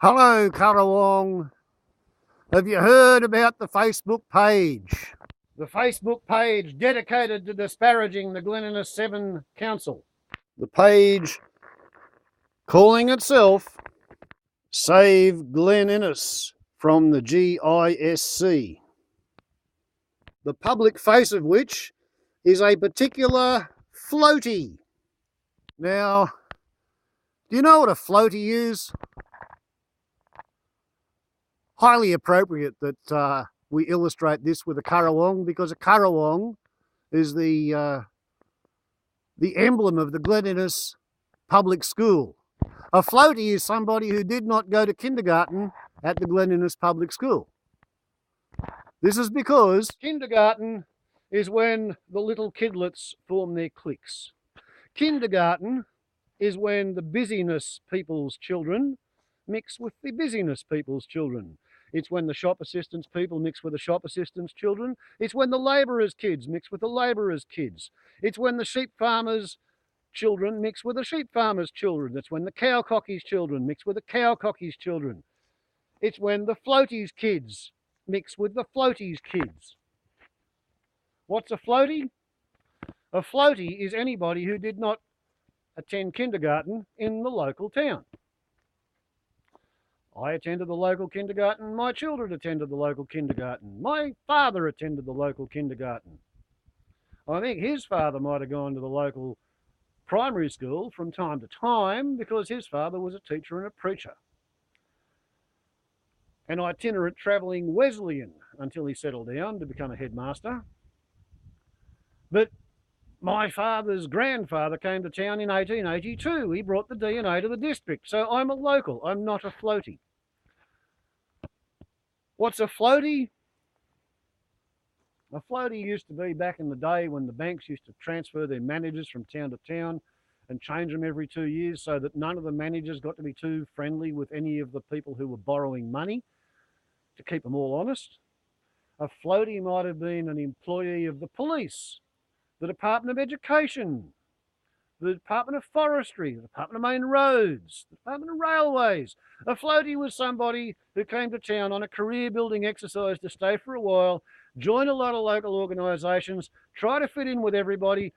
Hello, Currawong. Have you heard about the Facebook page? The Facebook page dedicated to disparaging the Glen Innes 7 Council. The page calling itself Save Glen Innes from the GISC. The public face of which is a particular floaty. Now, do you know what a floaty is? Highly appropriate that we illustrate this with a currawong, because a currawong is the emblem of the Glen Innes public school. A floaty is somebody who did not go to kindergarten at the Glen Innes public school. This is because kindergarten is when the little kidlets form their cliques. Kindergarten is when the busyness people's children mix with the busyness people's children. It's when the shop assistants people mix with the shop assistants' children. It's when the labourers' kids mix with the labourers' kids. It's when the sheep farmers' children mix with the sheep farmers' children. It's when the cow cockies' children mix with the cow cockies' children. It's when the floaties' kids mix with the floaties' kids. What's a floaty? A floaty is anybody who did not attend kindergarten in the local town. I attended the local kindergarten. My children attended the local kindergarten. My father attended the local kindergarten. I think his father might have gone to the local primary school from time to time because his father was a teacher and a preacher. An itinerant travelling Wesleyan until he settled down to become a headmaster. But my father's grandfather came to town in 1882. He brought the DNA to the district. So I'm a local. I'm not a floaty. What's a floaty? A floaty used to be back in the day when the banks used to transfer their managers from town to town and change them every 2 years so that none of the managers got to be too friendly with any of the people who were borrowing money to keep them all honest. A floaty might have been an employee of the police, the Department of Education, the Department of Forestry, the Department of Main Roads, the Department of Railways. A floaty was somebody who came to town on a career building exercise to stay for a while, join a lot of local organisations, try to fit in with everybody,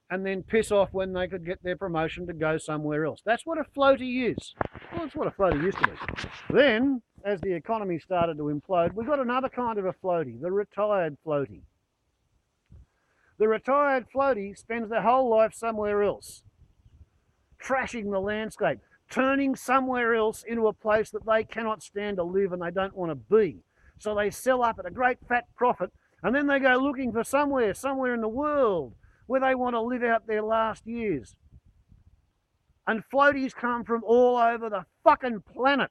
and then piss off when they could get their promotion to go somewhere else. That's what a floaty is. Well, that's what a floaty used to be. Then, as the economy started to implode, we got another kind of a floaty, the retired floaty. The retired floaty spends their whole life somewhere else, trashing the landscape, turning somewhere else into a place that they cannot stand to live and they don't want to be. So they sell up at a great fat profit, and then they go looking for somewhere in the world where they want to live out their last years. And floaties come from all over the fucking planet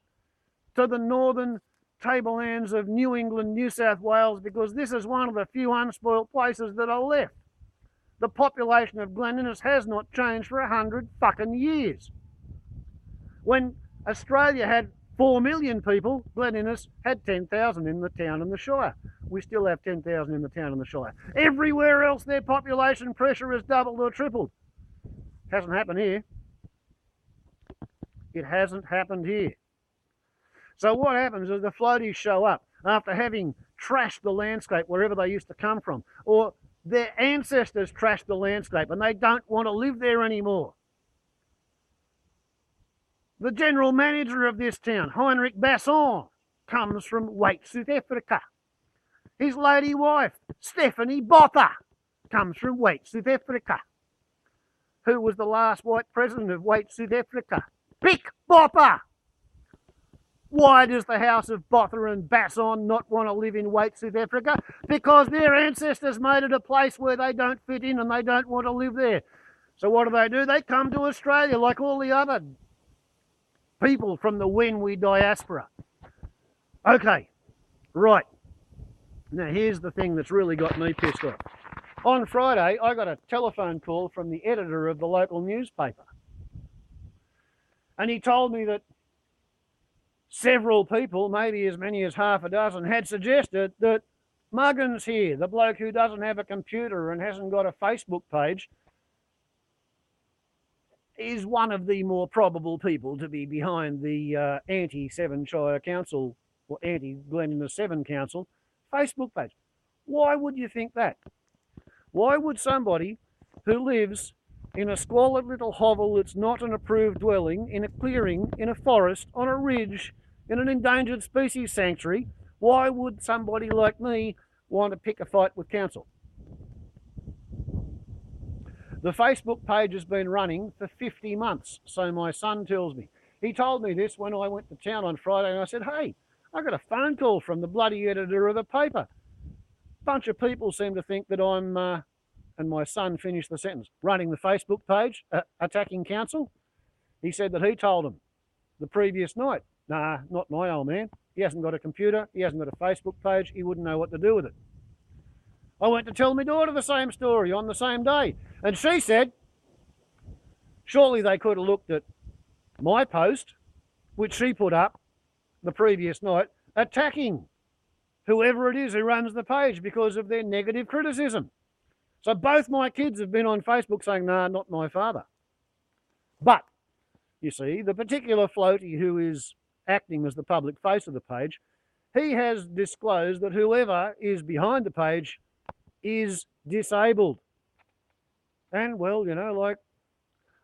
to the northern tablelands of New England, New South Wales, because this is one of the few unspoilt places that are left. The population of Glen Innes has not changed for 100 fucking years. When Australia had 4 million people, Glen Innes had 10,000 in the town and the shire. We still have 10,000 in the town and the shire. Everywhere else their population pressure has doubled or tripled. Hasn't happened here. It hasn't happened here. So what happens is the floaties show up after having trashed the landscape wherever they used to come from, or their ancestors trashed the landscape and they don't want to live there anymore. The general manager of this town, Heinrich Basson, comes from Sooth EffriKa. His lady wife, Stephanie Botha, comes from Sooth EffriKa. Who was the last white president of Sooth EffriKa? Pick Botha! Why does the house of Botha and Basson not want to live in Sooth EffriKa? Because their ancestors made it a place where they don't fit in and they don't want to live there. So what do? They come to Australia like all the other people from the Whenwe diaspora. Okay, right. Now here's the thing that's really got me pissed off. On Friday, I got a telephone call from the editor of the local newspaper. And he told me that several people, maybe as many as half a dozen, had suggested that Muggins here, the bloke who doesn't have a computer and hasn't got a Facebook page, is one of the more probable people to be behind the anti-Seven Shire Council or anti-Glen Innes 7 Council Facebook page. Why would you think that? Why would somebody who lives in a squalid little hovel that's not an approved dwelling, in a clearing, in a forest, on a ridge, in an endangered species sanctuary, why would somebody like me want to pick a fight with council? The Facebook page has been running for 50 months, so my son tells me. He told me this when I went to town on Friday, and I said, hey, I got a phone call from the bloody editor of the paper. Bunch of people seem to think that I'm, and my son finished the sentence, running the Facebook page, attacking council. He said that he told them the previous night, nah, not my old man. He hasn't got a computer, he hasn't got a Facebook page, he wouldn't know what to do with it. I went to tell my daughter the same story on the same day, and she said, surely they could have looked at my post, which she put up the previous night, attacking whoever it is who runs the page because of their negative criticism. So both my kids have been on Facebook saying, nah, not my father. But, you see, the particular floaty who is acting as the public face of the page, he has disclosed that whoever is behind the page is disabled. And, well, you know, like,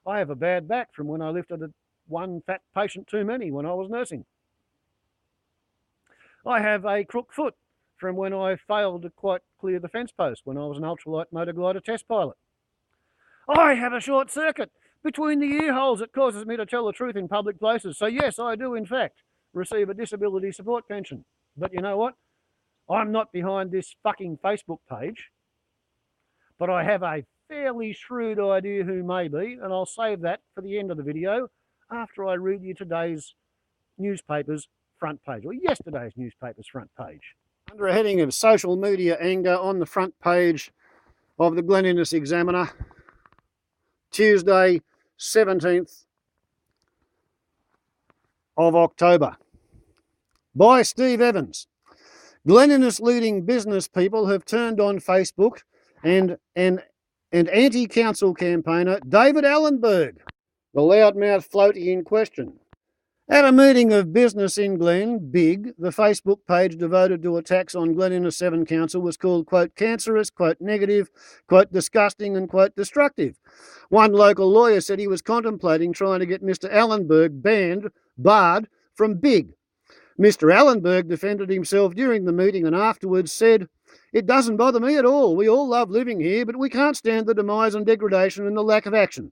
I have a bad back from when I lifted one fat patient too many when I was nursing. I have a crook foot from when I failed to quite clear the fence post when I was an ultralight motor glider test pilot. I have a short circuit between the ear holes that causes me to tell the truth in public places. So yes, I do in fact receive a disability support pension. But you know what? I'm not behind this fucking Facebook page, but I have a fairly shrewd idea who may be, and I'll save that for the end of the video after I read you today's newspaper's front page, or yesterday's newspaper's front page. Under a heading of social media anger on the front page of the Glen Innes Examiner, Tuesday, 17th of October. By Steve Evans. Glen Innes leading business people have turned on Facebook and anti-council campaigner David Allenberg, the loudmouthed floaty in question. At a meeting of business in Glen, Big, the Facebook page devoted to attacks on Glen Innes 7 Council was called, quote, cancerous, quote, negative, quote, disgusting and, quote, destructive. One local lawyer said he was contemplating trying to get Mr. Allenberg barred from Big. Mr. Allenberg defended himself during the meeting and afterwards said, it doesn't bother me at all. We all love living here, but we can't stand the demise and degradation and the lack of action.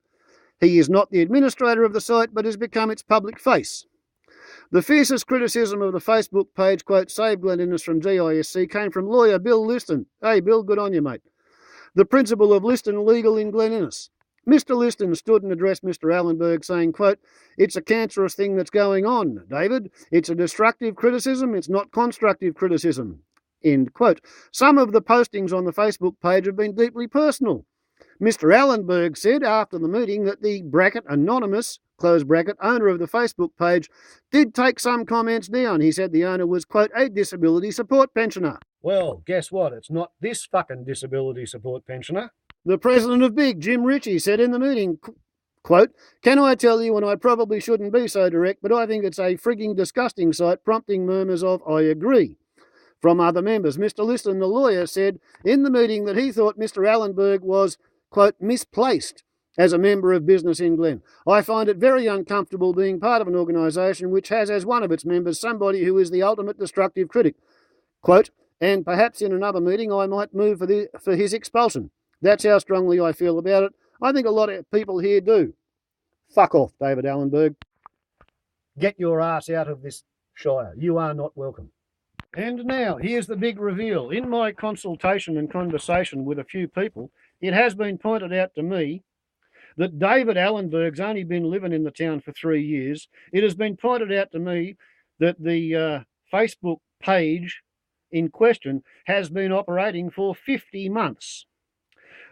He is not the administrator of the site, but has become its public face. The fiercest criticism of the Facebook page, quote, Save Glen Innes from GISC, came from lawyer Bill Liston. Hey, Bill, good on you, mate. The principal of Liston Legal in Glen Innes. Mr. Liston stood and addressed Mr. Allenberg saying, quote, it's a cancerous thing that's going on, David. It's a destructive criticism. It's not constructive criticism, end quote. Some of the postings on the Facebook page have been deeply personal. Mr. Allenberg said after the meeting that the bracket anonymous, close bracket, owner of the Facebook page did take some comments down. He said the owner was, quote, a disability support pensioner. Well, guess what? It's not this fucking disability support pensioner. The president of Big, Jim Ritchie, said in the meeting, quote, can I tell you, and I probably shouldn't be so direct, but I think it's a frigging disgusting site, prompting murmurs of, I agree, from other members. Mr. Liston, the lawyer, said in the meeting that he thought Mr. Allenberg was, quote, misplaced as a member of business in Glen. I find it very uncomfortable being part of an organisation which has as one of its members somebody who is the ultimate destructive critic, quote, and perhaps in another meeting I might move for his expulsion. That's how strongly I feel about it. I think a lot of people here do. Fuck off, David Allenberg. Get your ass out of this shire. You are not welcome. And now, here's the big reveal. In my consultation and conversation with a few people, it has been pointed out to me that David Allenberg's only been living in the town for 3 years. It has been pointed out to me that the Facebook page in question has been operating for 50 months.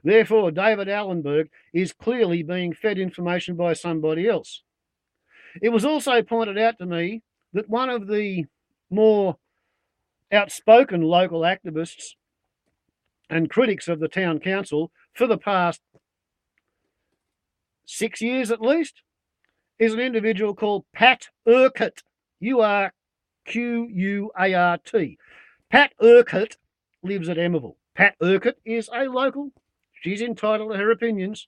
Therefore, David Allenberg is clearly being fed information by somebody else. It was also pointed out to me that one of the more outspoken local activists and critics of the town council for the past 6 years at least, is an individual called Pat Urquart, Urquart. Pat Urquart lives at Emmaville. Pat Urquart is a local. She's entitled to her opinions.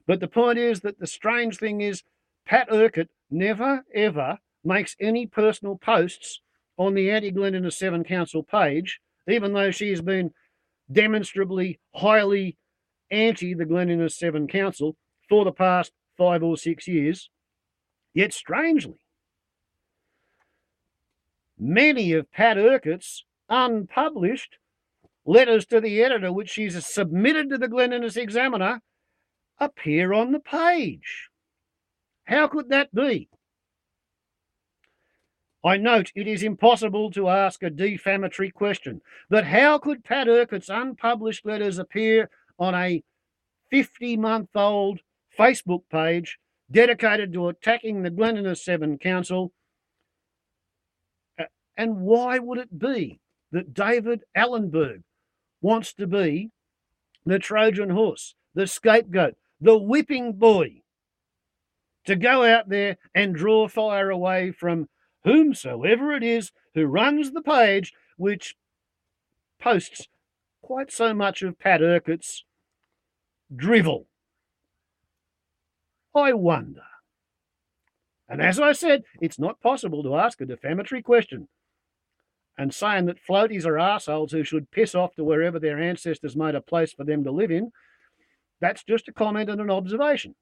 But the point is that the strange thing is Pat Urquart never, ever makes any personal posts on the anti-Glen Innes 7 Council page, even though she has been demonstrably highly anti the Glen Innes 7 Council for the past 5 or 6 years. Yet strangely, many of Pat Urquhart's unpublished letters to the editor, which she's submitted to the Glen Innes Examiner, appear on the page. How could that be? I note it is impossible to ask a defamatory question, but how could Pat Urquhart's unpublished letters appear on a 50-month-old Facebook page dedicated to attacking the Glen Innes 7 Council? And why would it be that David Allenberg wants to be the Trojan horse, the scapegoat, the whipping boy, to go out there and draw fire away from whomsoever it is who runs the page, which posts quite so much of Pat Urquhart's drivel? I wonder. And as I said, it's not possible to ask a defamatory question and saying that floaties are arseholes who should piss off to wherever their ancestors made a place for them to live in. That's just a comment and an observation.